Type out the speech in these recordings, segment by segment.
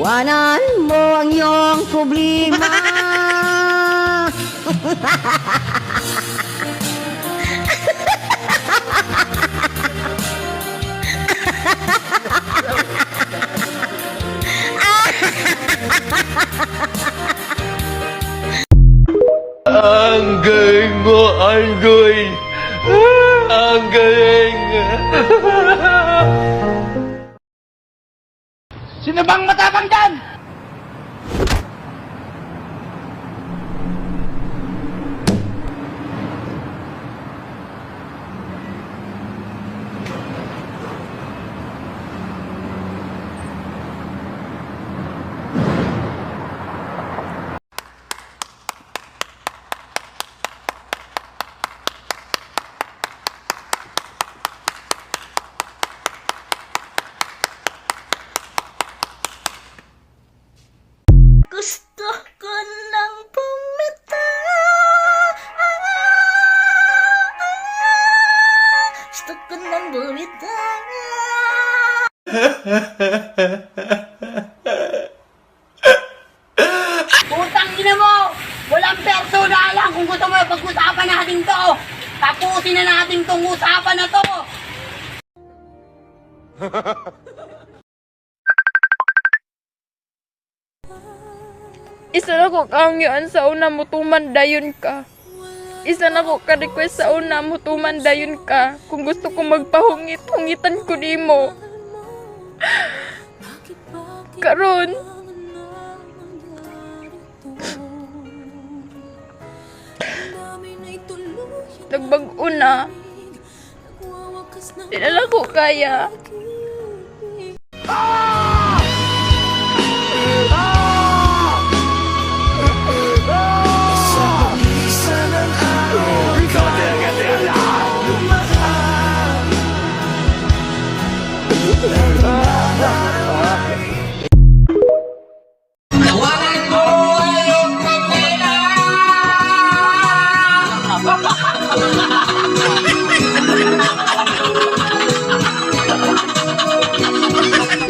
Tawanan mo ang iyong problema. Ang galing mo, Anggoy! Ang galing! Sino bang matapang dyan? Gusto ko nang bumitaw. Gusto ko nang bumitaw. Putang ina mo! Walang personalan kung gusto mo pag-usapan natin to! Tapusin na natin tong usapan na to! Isa na ko kaangyan sa una mo tumandayon ka. Isa na ko ka-request sa una mo tumandayon ka. Kung gusto ko magpahungit, hungitan ko di mo. Karon, nagbag-o na. Di na lang ko kaya.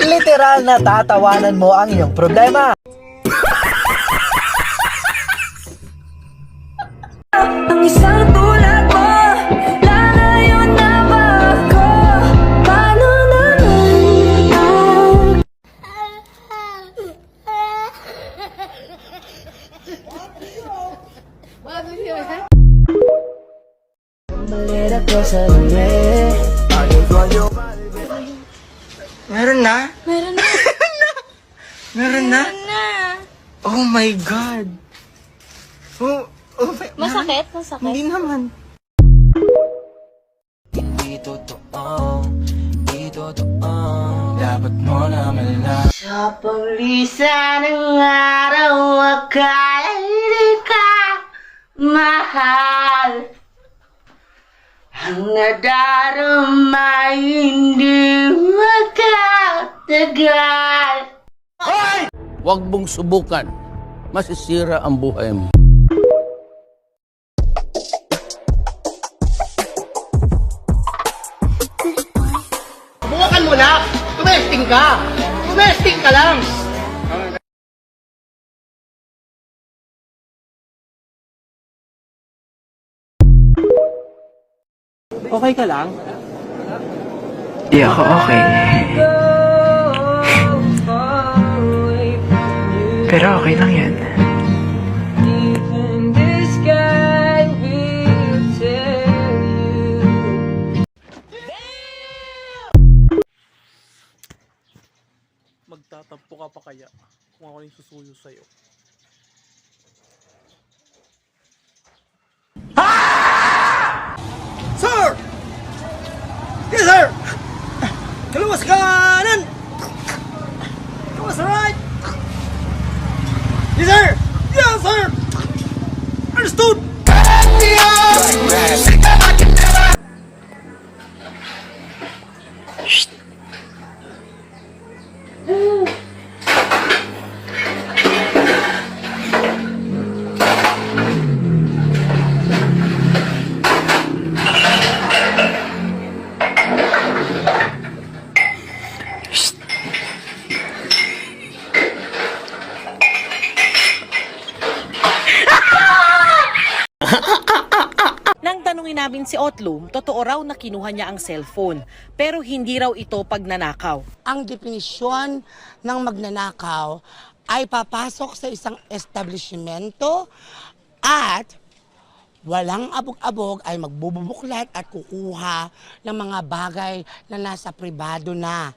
Literal na tatawanan mo ang iyong problema. Ang isang tulad mo, lalayo na ba ako? Paano naman? Malera ko sa dumi. Meron na? Meron na. Meron na? na. Oh my God! Masakit? Masakit? Hindi naman. Dapat mo naman na. Sa paglisan ng araw, akala hindi ka mahal. Ang nadarama hindi magkatagal. Huwag mong subukan. Masisira ang buhay mo. Subukan mo na! Tumesting ka! Tumesting ka lang! Okay ka lang? Di ako okay. Pero okay lang yan. Magtatampo ka pa kaya kung ako yung susuyo sa'yo? Sir! Yes, sir! Kaluwas kanan! Kaluwas right! Yes, sir! Yes, sir! Understood! tanungin namin si Otlum, totoo raw na kinuha niya ang cellphone, pero hindi raw ito pagnanakaw. Ang definisyon ng magnanakaw ay papasok sa isang establishmento at walang abog-abog ay magbubuklat at kukuha ng mga bagay na nasa pribado na.